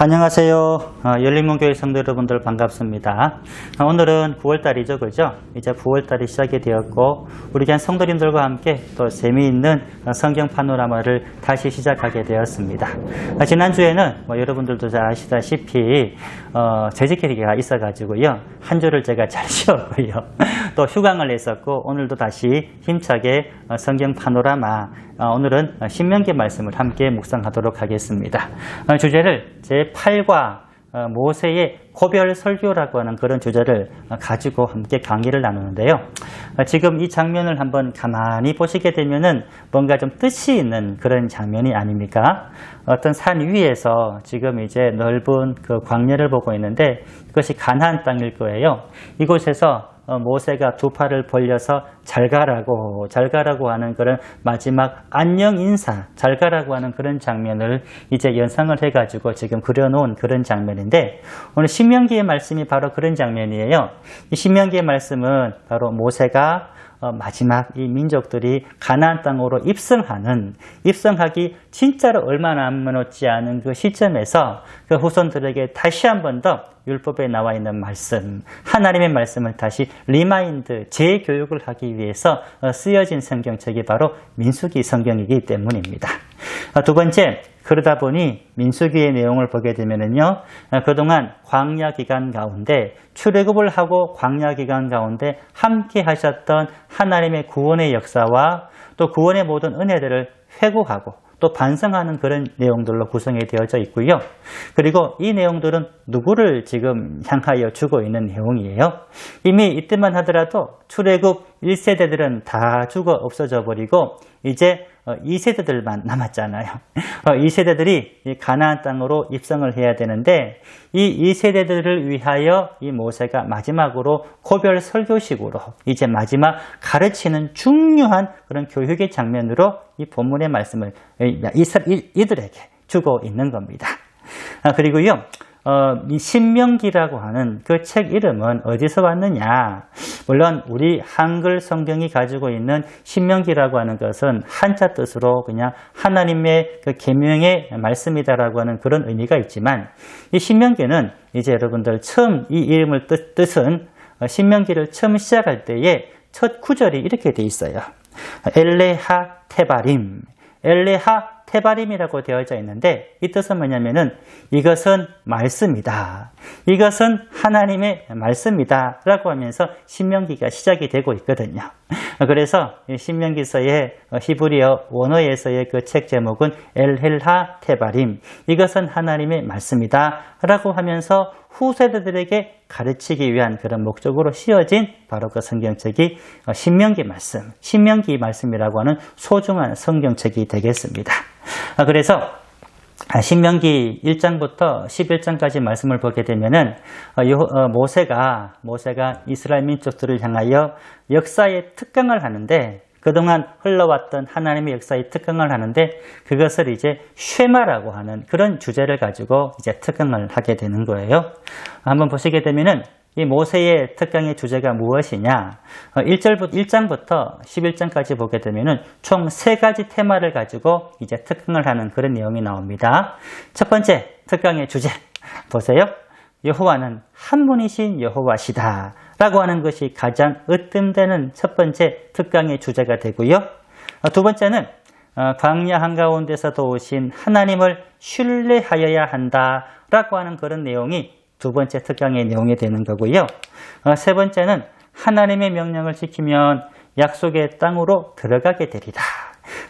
안녕하세요. 열린문교회 성도 여러분들 반갑습니다. 오늘은 9월달이죠, 그죠? 이제 9월달이 시작이 되었고 우리 교회 성도님들과 함께 또 재미있는 성경 파노라마를 다시 시작하게 되었습니다. 지난주에는 여러분들도 잘 아시다시피 재직기가 있어가지고요, 한 주를 제가 잘 쉬었고요, 또 휴강을 했었고 오늘도 다시 힘차게 성경 파노라마, 오늘은 신명기 말씀을 함께 묵상하도록 하겠습니다. 주제를 제8과 모세의 고별 설교라고 하는 그런 주제를 가지고 함께 강의를 나누는데요. 지금 이 장면을 한번 가만히 보시게 되면은 뭔가 좀 뜻이 있는 그런 장면이 아닙니까? 어떤 산 위에서 지금 이제 넓은 그 광야를 보고 있는데 이것이 가나안 땅일 거예요. 이곳에서 모세가 두 팔을 벌려서 잘 가라고 하는 그런 마지막 안녕 인사, 잘 가라고 하는 그런 장면을 이제 연상을 해가지고 지금 그려놓은 그런 장면인데, 오늘 신명기의 말씀이 바로 그런 장면이에요. 이 신명기의 말씀은 바로 모세가 마지막 이 민족들이 가나안 땅으로 입성하기 진짜로 얼마 남지 않은 그 시점에서 그 후손들에게 다시 한 번 더 율법에 나와 있는 말씀, 하나님의 말씀을 다시 리마인드, 재교육을 하기 위해서 쓰여진 성경책이 바로 민수기 성경이기 때문입니다. 두 번째, 그러다 보니 민수기의 내용을 보게 되면은요, 그동안 광야 기간 가운데 출애굽을 하고 광야 기간 가운데 함께 하셨던 하나님의 구원의 역사와 또 구원의 모든 은혜들을 회고하고 또 반성하는 그런 내용들로 구성이 되어져 있고요. 그리고 이 내용들은 누구를 지금 향하여 주고 있는 내용이에요. 이미 이때만 하더라도 출애굽 1세대들은 다 죽어 없어져 버리고 이제 2세대들만 남았잖아요. 2세대들이 가나안 땅으로 입성을 해야 되는데 이 2세대들을 위하여 이 모세가 마지막으로 고별 설교식으로 이제 마지막 가르치는 중요한 그런 교육의 장면으로 이 본문의 말씀을 이들에게 주고 있는 겁니다. 그리고요, 이 신명기라고 하는 그 책 이름은 어디서 왔느냐? 물론 우리 한글 성경이 가지고 있는 신명기라고 하는 것은 한자 뜻으로 그냥 하나님의 그 계명의 말씀이다라고 하는 그런 의미가 있지만, 이 신명기는 이제 여러분들 처음 이 이름을 뜻은 신명기를 처음 시작할 때에 첫 구절이 이렇게 돼 있어요. 엘레하 테바림, 엘레하 테바림이라고 되어져 있는데 이 뜻은 뭐냐면은 이것은 말씀이다, 이것은 하나님의 말씀이다 라고 하면서 신명기가 시작이 되고 있거든요. 그래서 신명기서의 히브리어 원어에서의 그 책 제목은 엘헬하 테바림, 이것은 하나님의 말씀이다 라고 하면서 후세대들에게 가르치기 위한 그런 목적으로 씌어진 바로 그 성경책이 신명기 말씀, 신명기 말씀이라고 하는 소중한 성경책이 되겠습니다. 그래서 신명기 1장부터 11장까지 말씀을 보게 되면은 모세가 이스라엘 민족들을 향하여 역사의 특강을 하는데, 그동안 흘러왔던 하나님의 역사의 특강을 하는데 그것을 이제 쉐마라고 하는 그런 주제를 가지고 이제 특강을 하게 되는 거예요. 한번 보시게 되면은 이 모세의 특강의 주제가 무엇이냐? 1장부터 11장까지 보게 되면은 총 3가지 테마를 가지고 이제 특강을 하는 그런 내용이 나옵니다. 첫 번째 특강의 주제 보세요. 여호와는 한 분이신 여호와시다 라고 하는 것이 가장 으뜸되는 첫 번째 특강의 주제가 되고요. 두 번째는 광야 한가운데서도 오신 하나님을 신뢰하여야 한다 라고 하는 그런 내용이 두 번째 특강의 내용이 되는 거고요. 세 번째는 하나님의 명령을 지키면 약속의 땅으로 들어가게 되리라.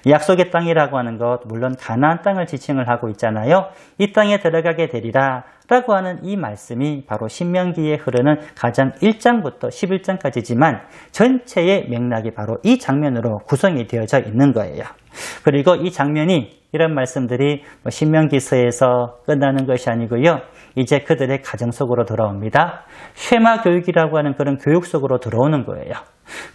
약속의 땅이라고 하는 것, 물론 가나안 땅을 지칭을 하고 있잖아요. 이 땅에 들어가게 되리라 라고 하는 이 말씀이 바로 신명기에 흐르는 가장 1장부터 11장까지지만 전체의 맥락이 바로 이 장면으로 구성이 되어져 있는 거예요. 그리고 이 장면이, 이런 말씀들이 신명기서에서 끝나는 것이 아니고요, 이제 그들의 가정 속으로 들어옵니다. 쉐마 교육이라고 하는 그런 교육 속으로 들어오는 거예요.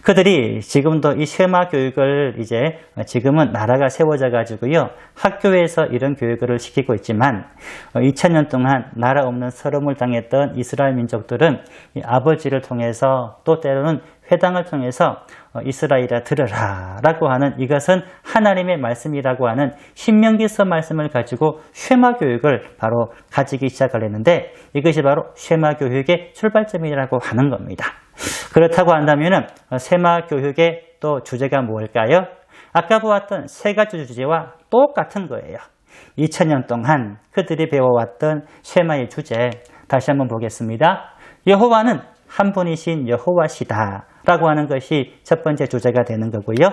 그들이 지금도 이 쉐마 교육을 이제 지금은 나라가 세워져 가지고요. 학교에서 이런 교육을 시키고 있지만 2000년 동안 나라 없는 서름을 당했던 이스라엘 민족들은 이 아버지를 통해서 또 때로는 회당을 통해서 이스라엘아 들으라 라고 하는 이것은 하나님의 말씀이라고 하는 신명기서 말씀을 가지고 쉐마 교육을 바로 가지기 시작을 했는데 이것이 바로 쉐마 교육의 출발점이라고 하는 겁니다. 그렇다고 한다면 쉐마 교육의 또 주제가 뭘까요? 아까 보았던 세 가지 주제와 똑같은 거예요. 2000년 동안 그들이 배워왔던 쉐마의 주제 다시 한번 보겠습니다. 여호와는 한 분이신 여호와시다 라고 하는 것이 첫 번째 주제가 되는 거고요.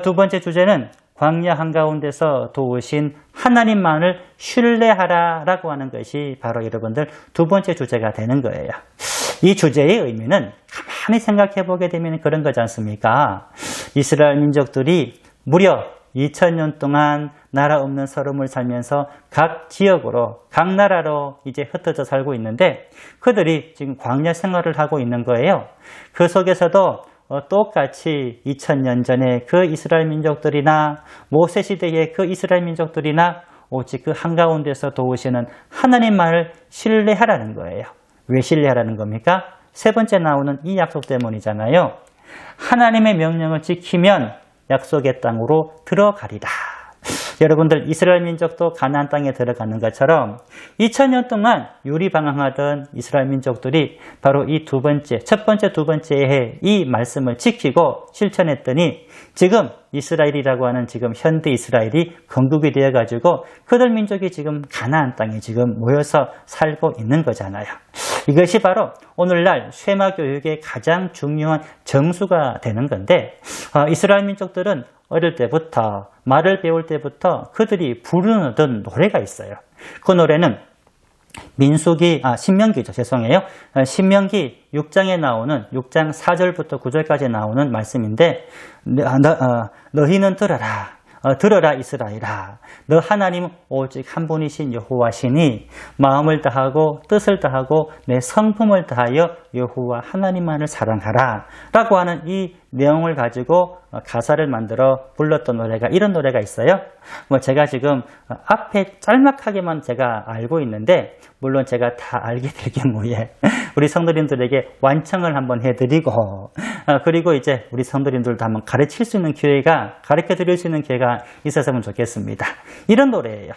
두 번째 주제는 광야 한가운데서 도우신 하나님만을 신뢰하라 라고 하는 것이 바로 여러분들 두 번째 주제가 되는 거예요. 이 주제의 의미는 가만히 생각해 보게 되면 그런 거지 않습니까? 이스라엘 민족들이 무려 2000년 동안 나라 없는 서름을 살면서 각 지역으로, 각 나라로 이제 흩어져 살고 있는데 그들이 지금 광야 생활을 하고 있는 거예요. 그 속에서도 똑같이 2000년 전에 그 이스라엘 민족들이나 모세 시대의 그 이스라엘 민족들이나 오직 그 한가운데서 도우시는 하나님만을 신뢰하라는 거예요. 왜 신뢰하라는 겁니까? 세 번째 나오는 이 약속 때문이잖아요. 하나님의 명령을 지키면 약속의 땅으로 들어가리라. 여러분들 이스라엘 민족도 가나안 땅에 들어가는 것처럼 2000년 동안 유리방황하던 이스라엘 민족들이 바로 이 두 번째, 첫 번째, 두 번째에 이 말씀을 지키고 실천했더니 지금 이스라엘이라고 하는 지금 현대 이스라엘이 건국이 되어가지고 그들 민족이 지금 가나안 땅에 지금 모여서 살고 있는 거잖아요. 이것이 바로 오늘날 쉐마 교육의 가장 중요한 정수가 되는 건데 이스라엘 민족들은 어릴 때부터 말을 배울 때부터 그들이 부르던 노래가 있어요. 그 노래는 신명기죠. 죄송해요. 신명기 6장에 나오는 6장 4절부터 9절까지 나오는 말씀인데 너희는 들어라. 들어라 이스라엘아. 너 하나님은 오직 한 분이신 여호와시니 마음을 다하고 뜻을 다하고 내 성품을 다하여 여호와 하나님만을 사랑하라 라고 하는 이 내용을 가지고 가사를 만들어 불렀던 노래가 이런 노래가 있어요. 제가 지금 앞에 짤막하게만 제가 알고 있는데 물론 제가 다 알게 될 경우에 우리 성도님들에게 완청을 한번 해드리고 그리고 이제 우리 성도님들도 한번 가르쳐 드릴 수 있는 기회가 있었으면 좋겠습니다. 이런 노래예요.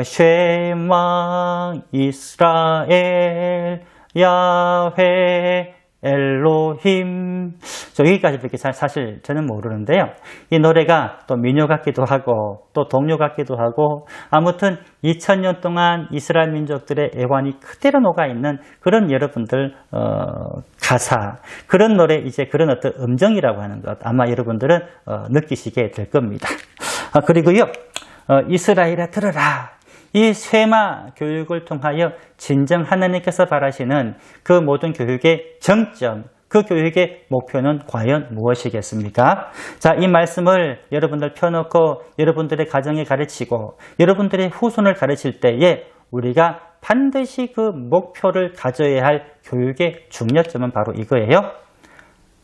쉐마 이스라엘 야훼 엘로힘. 여기까지밖에 사실 저는 모르는데요. 이 노래가 또 민요 같기도 하고 또 동요 같기도 하고 아무튼 2000년 동안 이스라엘 민족들의 애환이 그대로 녹아있는 그런 여러분들 가사, 그런 노래, 이제 그런 어떤 음정이라고 하는 것 아마 여러분들은 느끼시게 될 겁니다. 그리고요, 이스라엘아 들어라. 이 쉐마 교육을 통하여 진정 하나님께서 바라시는 그 모든 교육의 정점, 그 교육의 목표는 과연 무엇이겠습니까? 자, 이 말씀을 여러분들 펴놓고 여러분들의 가정에 가르치고 여러분들의 후손을 가르칠 때에 우리가 반드시 그 목표를 가져야 할 교육의 중요점은 바로 이거예요.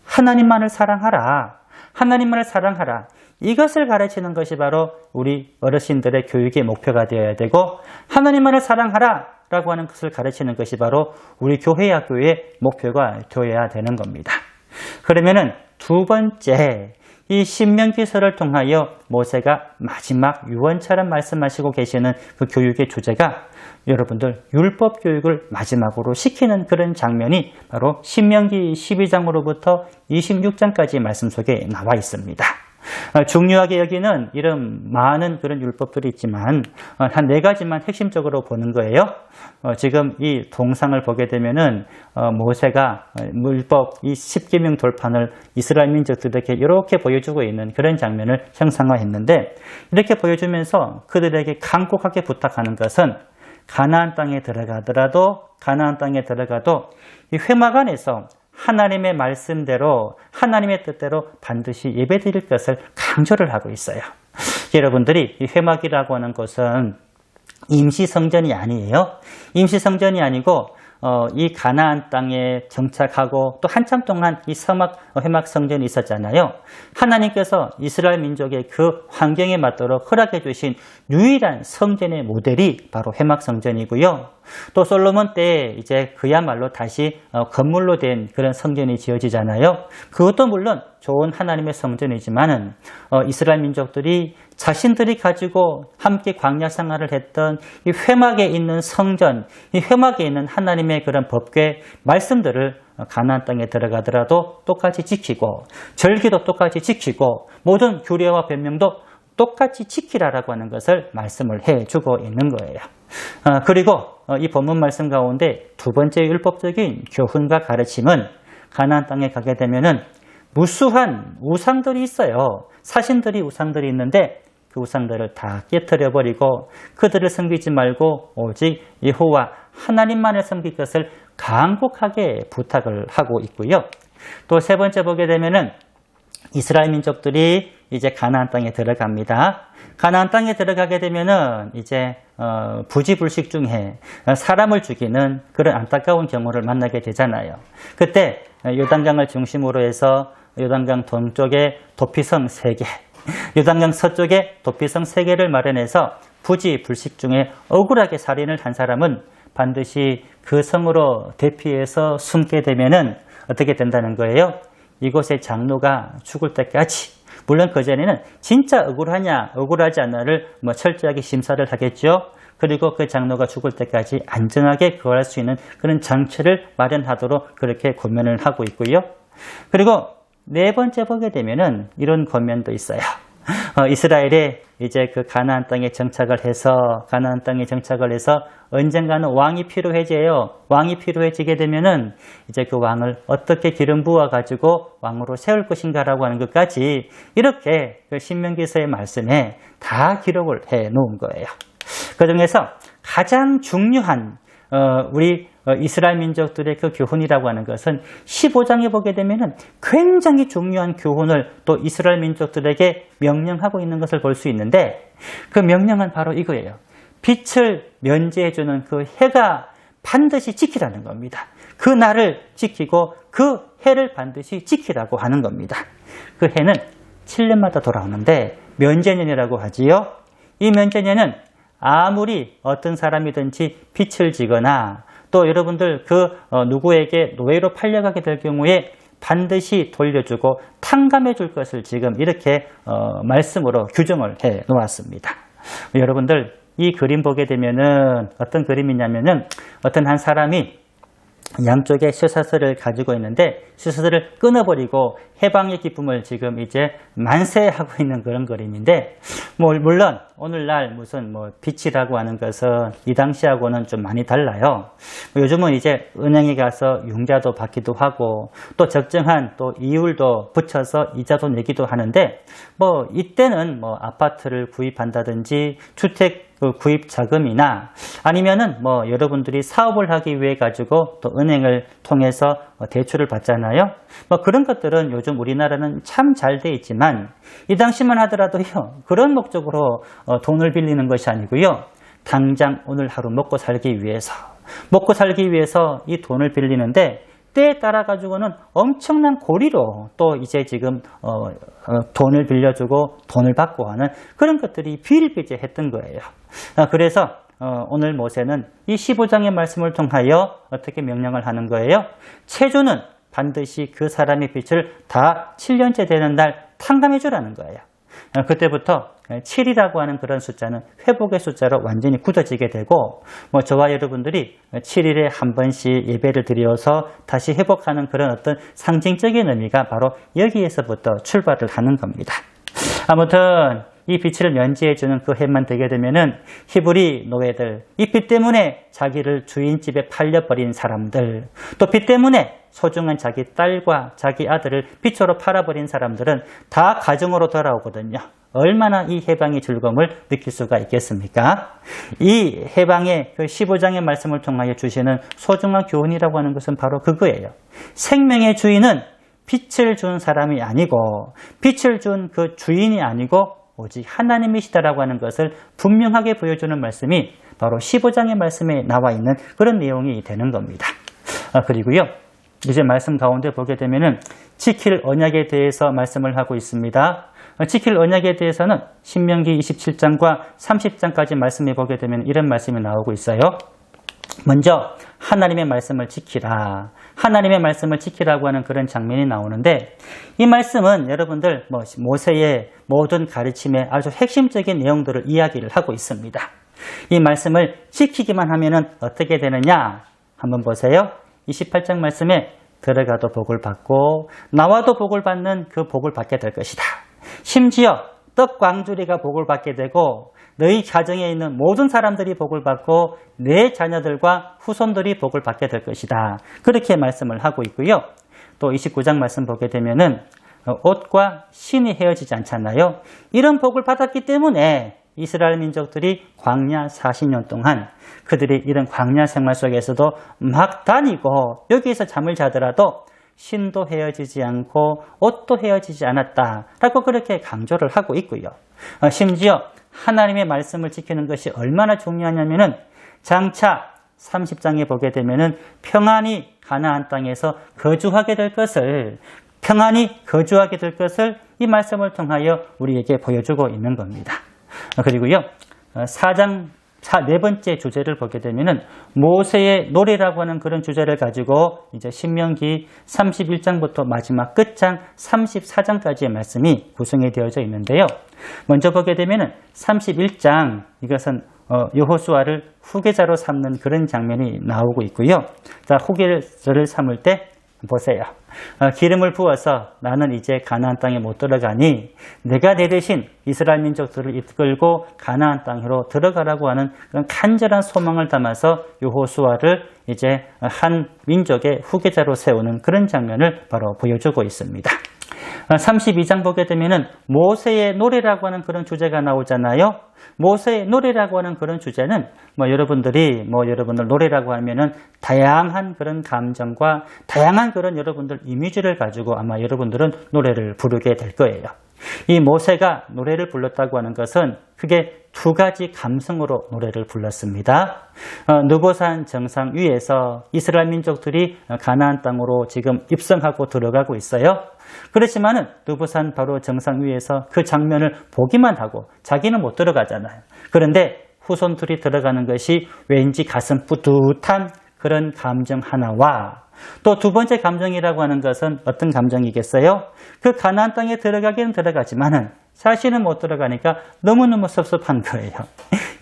하나님만을 사랑하라. 하나님만을 사랑하라. 이것을 가르치는 것이 바로 우리 어르신들의 교육의 목표가 되어야 되고 하나님만을 사랑하라 라고 하는 것을 가르치는 것이 바로 우리 교회 학교의 목표가 되어야 되는 겁니다. 그러면은 두 번째, 이 신명기서를 통하여 모세가 마지막 유언처럼 말씀하시고 계시는 그 교육의 주제가 여러분들 율법 교육을 마지막으로 시키는 그런 장면이 바로 신명기 12장으로부터 26장까지 말씀 속에 나와 있습니다. 중요하게 여기는 이런 많은 그런 율법들이 있지만 한 4가지만 핵심적으로 보는 거예요. 지금 이 동상을 보게 되면은 모세가 율법 이 10계명 돌판을 이스라엘 민족들에게 이렇게 보여주고 있는 그런 장면을 형상화했는데 이렇게 보여주면서 그들에게 간곡하게 부탁하는 것은 가나안 땅에 들어가도 이 회막안에서 하나님의 말씀대로 하나님의 뜻대로 반드시 예배드릴 것을 강조를 하고 있어요. 여러분들이 이 회막이라고 하는 것은 임시성전이 아니에요. 임시성전이 아니고 이 가나안 땅에 정착하고 또 한참 동안 이 회막 성전이 있었잖아요. 하나님께서 이스라엘 민족의 그 환경에 맞도록 허락해 주신 유일한 성전의 모델이 바로 회막 성전이고요. 또 솔로몬 때 이제 그야말로 다시 건물로 된 그런 성전이 지어지잖아요. 그것도 물론 좋은 하나님의 성전이지만은 이스라엘 민족들이 자신들이 가지고 함께 광야 생활을 했던 이 회막에 있는 성전, 이 회막에 있는 하나님의 그런 법궤 말씀들을 가나안 땅에 들어가더라도 똑같이 지키고 절기도 똑같이 지키고 모든 규례와 변명도 똑같이 지키라라고 하는 것을 말씀을 해주고 있는 거예요. 그리고 이 본문 말씀 가운데 두 번째 율법적인 교훈과 가르침은 가나안 땅에 가게 되면은 무수한 우상들이 있어요. 사신들이 우상들이 있는데 그 우상들을 다 깨트려버리고 그들을 섬기지 말고 오직 여호와 하나님만을 섬길 것을 간곡하게 부탁을 하고 있고요. 또 세 번째 보게 되면은 이스라엘 민족들이 이제 가나안 땅에 들어갑니다. 가나안 땅에 들어가게 되면은 이제 부지불식 중에 사람을 죽이는 그런 안타까운 경우를 만나게 되잖아요. 그때 요단강을 중심으로 해서 요단강 동쪽에 도피성 3개, 요단강 서쪽에 도피성 3개를 마련해서 부지불식 중에 억울하게 살인을 한 사람은 반드시 그 성으로 대피해서 숨게 되면은 어떻게 된다는 거예요? 이곳의 장로가 죽을 때까지, 물론 그전에는 진짜 억울하냐 억울하지 않냐를 철저하게 심사를 하겠죠. 그리고 그 장로가 죽을 때까지 안전하게 거할 수 있는 그런 장치를 마련하도록 그렇게 권면을 하고 있고요. 그리고 네 번째 보게 되면은 이런 권면도 있어요. 이스라엘에 이제 그 가나안 땅에 정착을 해서 언젠가는 왕이 필요해져요. 왕이 필요해지게 되면은 이제 그 왕을 어떻게 기름 부어 가지고 왕으로 세울 것인가라고 하는 것까지 이렇게 그 신명기서의 말씀에 다 기록을 해 놓은 거예요. 그 중에서 가장 중요한 우리 이스라엘 민족들의 그 교훈이라고 하는 것은 15장에 보게 되면은 굉장히 중요한 교훈을 또 이스라엘 민족들에게 명령하고 있는 것을 볼 수 있는데 그 명령은 바로 이거예요. 빛을 면제해주는 그 해가 반드시 지키라는 겁니다. 그 날을 지키고 그 해를 반드시 지키라고 하는 겁니다. 그 해는 7년마다 돌아오는데 면제년이라고 하지요. 이 면제년은 아무리 어떤 사람이든지 빚을 지거나 또 여러분들 누구에게 노예로 팔려가게 될 경우에 반드시 돌려주고 탕감해 줄 것을 지금 이렇게 말씀으로 규정을 해 놓았습니다. 여러분들 이 그림 보게 되면은 어떤 그림이냐면은 어떤 한 사람이 양쪽에 쇠사슬을 가지고 있는데 쇠사슬을 끊어버리고 해방의 기쁨을 지금 이제 만세하고 있는 그런 그림인데 물론 오늘날 무슨 빚이라고 하는 것은 이 당시하고는 좀 많이 달라요. 요즘은 이제 은행에 가서 융자도 받기도 하고 또 적정한 또 이율도 붙여서 이자도 내기도 하는데 이때는 아파트를 구입한다든지 주택 구입 자금이나 아니면은 여러분들이 사업을 하기 위해 가지고 또 은행을 통해서 대출을 받잖아요. 그런 것들은 요즘 우리나라는 참 잘 돼 있지만 이 당시만 하더라도요 그런 목적으로 돈을 빌리는 것이 아니고요 당장 오늘 하루 먹고 살기 위해서 이 돈을 빌리는데 때에 따라 가지고는 엄청난 고리로 또 이제 지금 돈을 빌려주고 돈을 받고 하는 그런 것들이 비일비재했던 거예요. 그래서 오늘 모세는 이 15장의 말씀을 통하여 어떻게 명령을 하는 거예요? 체주는 반드시 그 사람의 빚을 다 7년째 되는 날 탕감해 주라는 거예요. 그때부터 7이라고 하는 그런 숫자는 회복의 숫자로 완전히 굳어지게 되고 저와 여러분들이 7일에 한 번씩 예배를 드려서 다시 회복하는 그런 어떤 상징적인 의미가 바로 여기에서부터 출발을 하는 겁니다. 아무튼 이 빚을 면제해주는 그 해만 되게 되면은 히브리 노예들, 이 빚 때문에 자기를 주인집에 팔려버린 사람들, 또 빚 때문에 소중한 자기 딸과 자기 아들을 빚으로 팔아버린 사람들은 다 가정으로 돌아오거든요. 얼마나 이 해방의 즐거움을 느낄 수가 있겠습니까? 이 해방의 그 15장의 말씀을 통하여 주시는 소중한 교훈이라고 하는 것은 바로 그거예요. 생명의 주인은 빛을 준 사람이 아니고 빛을 준 그 주인이 아니고 오직 하나님이시다라고 하는 것을 분명하게 보여주는 말씀이 바로 15장의 말씀에 나와 있는 그런 내용이 되는 겁니다. 그리고요, 이제 말씀 가운데 보게 되면은 지킬 언약에 대해서 말씀을 하고 있습니다. 지킬 언약에 대해서는 신명기 27장과 30장까지 말씀해 보게 되면 이런 말씀이 나오고 있어요. 먼저 하나님의 말씀을 지키라. 하나님의 말씀을 지키라고 하는 그런 장면이 나오는데, 이 말씀은 여러분들 모세의 모든 가르침의 아주 핵심적인 내용들을 이야기를 하고 있습니다. 이 말씀을 지키기만 하면은 어떻게 되느냐? 한번 보세요. 28장 말씀에 들어가도 복을 받고 나와도 복을 받는 그 복을 받게 될 것이다. 심지어 떡 광주리가 복을 받게 되고 너희 가정에 있는 모든 사람들이 복을 받고 내 자녀들과 후손들이 복을 받게 될 것이다. 그렇게 말씀을 하고 있고요. 또 29장 말씀 보게 되면은 옷과 신이 헤어지지 않잖아요. 이런 복을 받았기 때문에 이스라엘 민족들이 광야 40년 동안 그들이 이런 광야 생활 속에서도 막 다니고 여기에서 잠을 자더라도 신도 헤어지지 않고 옷도 헤어지지 않았다라고 그렇게 강조를 하고 있고요. 심지어 하나님의 말씀을 지키는 것이 얼마나 중요하냐면은 장차 30장에 보게 되면은 평안히 가나안 땅에서 거주하게 될 것을 이 말씀을 통하여 우리에게 보여주고 있는 겁니다. 그리고요, 4장 네 번째 주제를 보게 되면은 모세의 노래라고 하는 그런 주제를 가지고 이제 신명기 31장부터 마지막 끝장 34장까지의 말씀이 구성이 되어져 있는데요. 먼저 보게 되면은 31장, 이것은 여호수아를 후계자로 삼는 그런 장면이 나오고 있고요. 자, 후계자를 삼을 때 보세요. 기름을 부어서 나는 이제 가나안 땅에 못 들어가니 내가 내 대신 이스라엘 민족들을 이끌고 가나안 땅으로 들어가라고 하는 그런 간절한 소망을 담아서 여호수아를 이제 한 민족의 후계자로 세우는 그런 장면을 바로 보여주고 있습니다. 32장 보게 되면은 모세의 노래라고 하는 그런 주제가 나오잖아요. 모세의 노래라고 하는 그런 주제는 여러분들 노래라고 하면은 다양한 그런 감정과 다양한 그런 여러분들 이미지를 가지고 아마 여러분들은 노래를 부르게 될 거예요. 이 모세가 노래를 불렀다고 하는 것은 크게 두 가지 감성으로 노래를 불렀습니다. 느보산 정상 위에서 이스라엘 민족들이 가나안 땅으로 지금 입성하고 들어가고 있어요. 그렇지만은 느보산 바로 정상 위에서 그 장면을 보기만 하고 자기는 못 들어가잖아요. 그런데 후손들이 들어가는 것이 왠지 가슴 뿌듯한 그런 감정 하나와, 또 두 번째 감정이라고 하는 것은 어떤 감정이겠어요? 그 가나안 땅에 들어가기는 들어가지만은 자신은 못 들어가니까 너무너무 섭섭한 거예요.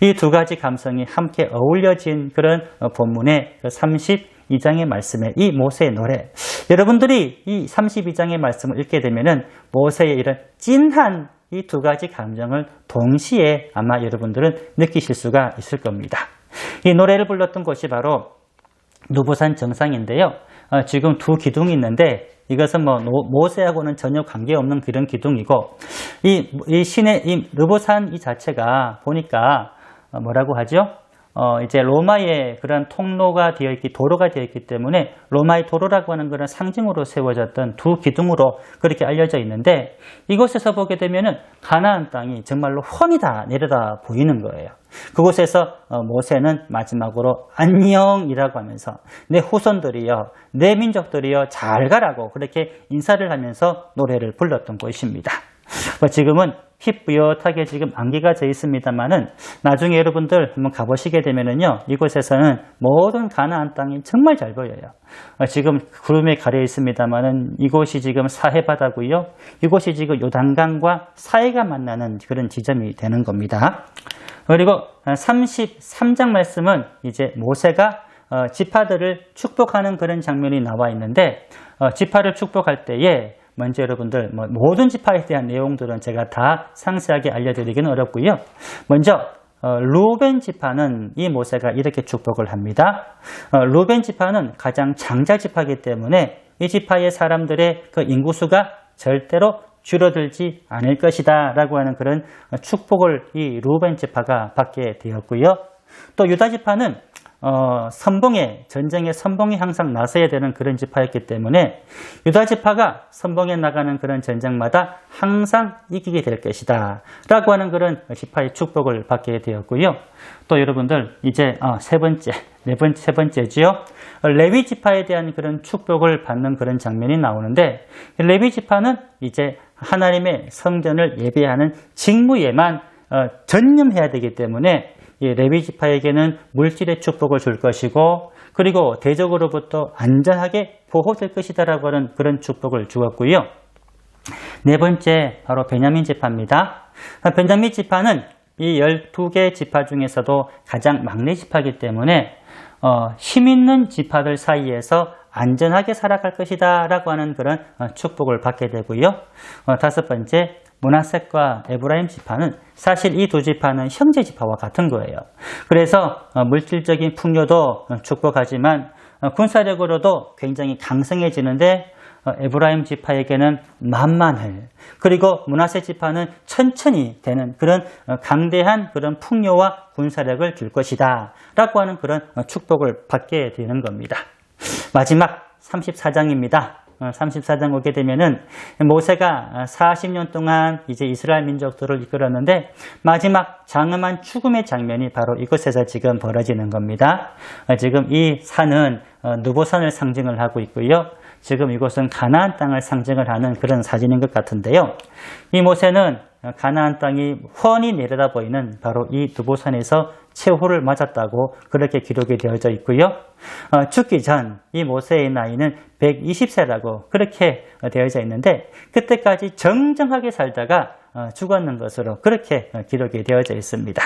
이 두 가지 감성이 함께 어울려진 그런 본문의 32장의 말씀에 이 모세의 노래, 여러분들이 이 32장의 말씀을 읽게 되면은 모세의 이런 찐한 이 두 가지 감정을 동시에 아마 여러분들은 느끼실 수가 있을 겁니다. 이 노래를 불렀던 곳이 바로 느보산 정상인데요. 지금 두 기둥이 있는데 이것은 모세하고는 전혀 관계없는 그런 기둥이고, 이 느보산 이 자체가 보니까 뭐라고 하죠? 이제 로마의 그런 통로가 되어 있기, 도로가 되어 있기 때문에 로마의 도로라고 하는 그런 상징으로 세워졌던 두 기둥으로 그렇게 알려져 있는데, 이곳에서 보게 되면은 가나안 땅이 정말로 훤히 다 내려다 보이는 거예요. 그곳에서 모세는 마지막으로 안녕이라고 하면서 내 후손들이여, 내 민족들이여 잘 가라고 그렇게 인사를 하면서 노래를 불렀던 곳입니다. 지금은 휘뿌옇하게 지금 안개가 져 있습니다만은 나중에 여러분들 한번 가보시게 되면은요, 이곳에서는 모든 가나안 땅이 정말 잘 보여요. 지금 구름에 가려 있습니다만은 이곳이 지금 사해바다고요. 이곳이 지금 요단강과 사해가 만나는 그런 지점이 되는 겁니다. 그리고 33장 말씀은 이제 모세가 지파들을 축복하는 그런 장면이 나와 있는데, 지파를 축복할 때에 먼저 여러분들 모든 지파에 대한 내용들은 제가 다 상세하게 알려드리기는 어렵고요. 먼저 루벤 지파는 이 모세가 이렇게 축복을 합니다. 루벤 지파는 가장 장자 지파이기 때문에 이 지파의 사람들의 그 인구수가 절대로 줄어들지 않을 것이다 라고 하는 그런 축복을 이 루벤 지파가 받게 되었고요. 또 유다 지파는 전쟁의 선봉에 항상 나서야 되는 그런 지파였기 때문에 유다 지파가 선봉에 나가는 그런 전쟁마다 항상 이기게 될 것이다 라고 하는 그런 지파의 축복을 받게 되었고요. 또 여러분들 이제 세 번째지요. 레위 지파에 대한 그런 축복을 받는 그런 장면이 나오는데, 레위 지파는 이제 하나님의 성전을 예배하는 직무에만 전념해야 되기 때문에 이 레위 지파에게는 물질의 축복을 줄 것이고, 그리고 대적으로부터 안전하게 보호될 것이다라고 하는 그런 축복을 주었고요. 네 번째 바로 베냐민 지파입니다. 베냐민 지파는 이 12개 지파 중에서도 가장 막내 지파이기 때문에 힘 있는 지파들 사이에서 안전하게 살아갈 것이다 라고 하는 그런 축복을 받게 되고요. 다섯 번째, 므낫셋과 에브라임 지파는 사실 이 두 지파는 형제 지파와 같은 거예요. 그래서 물질적인 풍요도 축복하지만 군사력으로도 굉장히 강성해지는데, 에브라임 지파에게는 만만할, 그리고 므낫셋 지파는 천천히 되는 그런 강대한 그런 풍요와 군사력을 줄 것이다 라고 하는 그런 축복을 받게 되는 겁니다. 마지막 34장입니다. 34장 오게 되면은 모세가 40년 동안 이제 이스라엘 민족들을 이끌었는데, 마지막 장엄한 죽음의 장면이 바로 이곳에서 지금 벌어지는 겁니다. 지금 이 산은 느보산을 상징을 하고 있고요. 지금 이곳은 가나안 땅을 상징을 하는 그런 사진인 것 같은데요. 이 모세는 가나안 땅이 훤히 내려다 보이는 바로 이 느보산에서 최후를 맞았다고 그렇게 기록이 되어져 있고요. 죽기 전 이 모세의 나이는 120세라고 그렇게 되어져 있는데, 그때까지 정정하게 살다가 죽었는 것으로 그렇게 기록이 되어져 있습니다.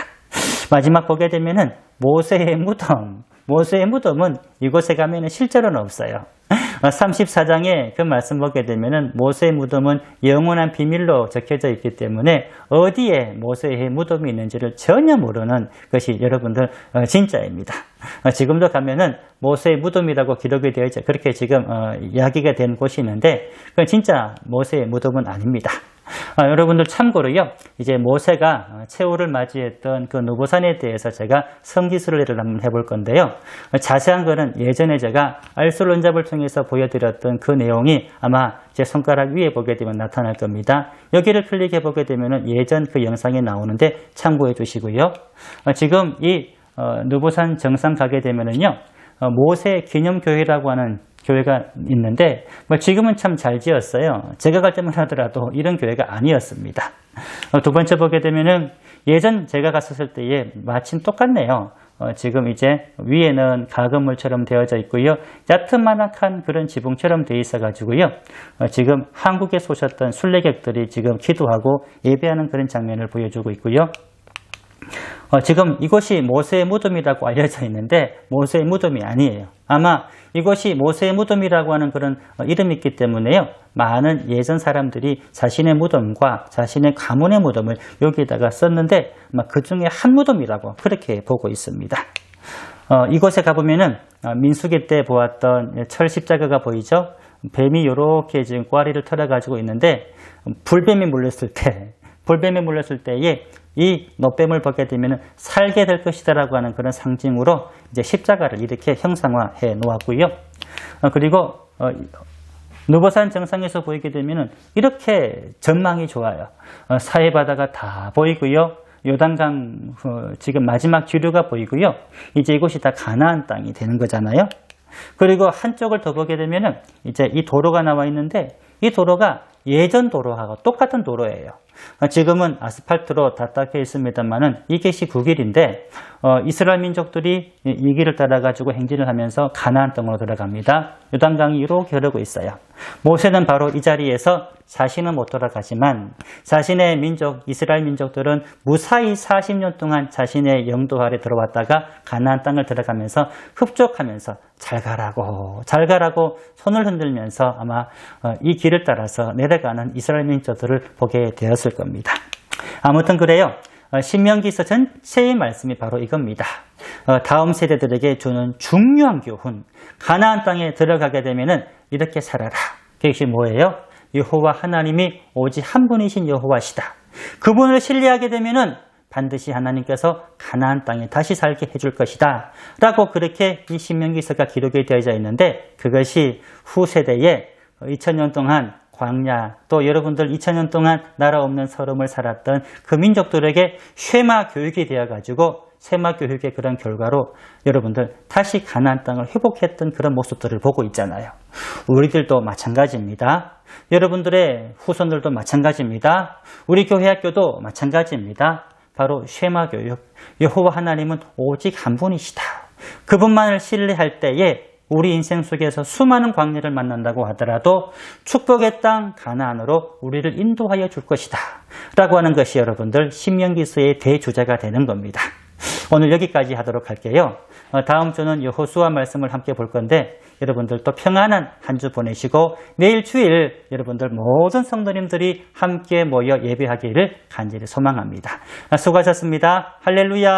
마지막 보게 되면은 모세의 무덤은 이곳에 가면은 실제로는 없어요. 34장에 그 말씀 보게 되면은 모세의 무덤은 영원한 비밀로 적혀져 있기 때문에 어디에 모세의 무덤이 있는지를 전혀 모르는 것이 여러분들 진짜입니다. 지금도 가면은 모세의 무덤이라고 기록이 되어 있죠. 그렇게 지금 이야기가 된 곳이 있는데, 그건 진짜 모세의 무덤은 아닙니다. 여러분들 참고로요, 이제 모세가 최후를 맞이했던 그 느보산에 대해서 제가 성지순례를 한번 해볼 건데요. 자세한 거는 예전에 제가 알술론잡을 통해서 보여드렸던 그 내용이 아마 제 손가락 위에 보게 되면 나타날 겁니다. 여기를 클릭해 보게 되면 예전 그 영상이 나오는데 참고해 주시고요. 지금 이 느보산 정상 가게 되면은요, 모세 기념교회라고 하는 교회가 있는데, 지금은 참 잘 지었어요. 제가 갈 때만 하더라도 이런 교회가 아니었습니다. 두 번째 보게 되면은 예전 제가 갔었을 때에 마침 똑같네요. 지금 이제 위에는 가건물처럼 되어져 있고요. 야트만한 그런 지붕처럼 되어 있어 가지고요. 지금 한국에서 오셨던 순례객들이 지금 기도하고 예배하는 그런 장면을 보여주고 있고요. 지금 이곳이 모세의 무덤이라고 알려져 있는데 모세의 무덤이 아니에요. 아마 이곳이 모세의 무덤이라고 하는 그런 이름이 있기 때문에요, 많은 예전 사람들이 자신의 무덤과 자신의 가문의 무덤을 여기에다가 썼는데 그 중에 한 무덤이라고 그렇게 보고 있습니다. 이곳에 가보면은 민수기 때 보았던 철 십자가가 보이죠? 뱀이 이렇게 지금 꽈리를 털어가지고 있는데, 불뱀이 물렸을 때에 이 노뱀을 보게 되면 살게 될 것이다라고 하는 그런 상징으로 이제 십자가를 이렇게 형상화해 놓았고요. 그리고 느보산 정상에서 보이게 되면 이렇게 전망이 좋아요. 사해바다가 다 보이고요. 요단강 지금 마지막 주류가 보이고요. 이제 이곳이 다 가나안 땅이 되는 거잖아요. 그리고 한쪽을 더 보게 되면 이제 이 도로가 나와 있는데, 이 도로가 예전 도로하고 똑같은 도로예요. 지금은 아스팔트로 다 닦여 있습니다만은 이것이 9길인데 이스라엘 민족들이 이 길을 따라가지고 행진을 하면서 가나안 땅으로 들어갑니다. 요단강이 이렇게 흐르고 있어요. 모세는 바로 이 자리에서 자신은 못 돌아가지만 자신의 민족, 이스라엘 민족들은 무사히 40년 동안 자신의 영도 아래 들어왔다가 가나안 땅을 들어가면서 흡족하면서 잘 가라고 손을 흔들면서 아마 이 길을 따라서 내려가는 이스라엘 민족들을 보게 되었을 겁니다. 아무튼 그래요. 신명기서 전체의 말씀이 바로 이겁니다. 다음 세대들에게 주는 중요한 교훈, 가나안 땅에 들어가게 되면은 이렇게 살아라. 그것이 뭐예요? 여호와 하나님이 오직 한 분이신 여호와시다. 그분을 신뢰하게 되면은 반드시 하나님께서 가나안 땅에 다시 살게 해줄 것이다 라고 그렇게 이 신명기서가 기록이 되어져 있는데, 그것이 후세대에 2000년 동안 광야, 또 여러분들 2000년 동안 나라 없는 서름을 살았던 그 민족들에게 쉐마 교육이 되어가지고 쉐마 교육의 그런 결과로 여러분들 다시 가나안 땅을 회복했던 그런 모습들을 보고 있잖아요. 우리들도 마찬가지입니다. 여러분들의 후손들도 마찬가지입니다. 우리 교회 학교도 마찬가지입니다. 바로 쉐마 교육. 여호와 하나님은 오직 한 분이시다. 그분만을 신뢰할 때에 우리 인생 속에서 수많은 광야를 만난다고 하더라도 축복의 땅 가나안으로 우리를 인도하여 줄 것이다 라고 하는 것이 여러분들 신명기서의 대주제가 되는 겁니다. 오늘 여기까지 하도록 할게요. 다음 주는 여호수아 말씀을 함께 볼 건데, 여러분들도 평안한 한 주 보내시고 내일 주일 여러분들 모든 성도님들이 함께 모여 예배하기를 간절히 소망합니다. 수고하셨습니다. 할렐루야.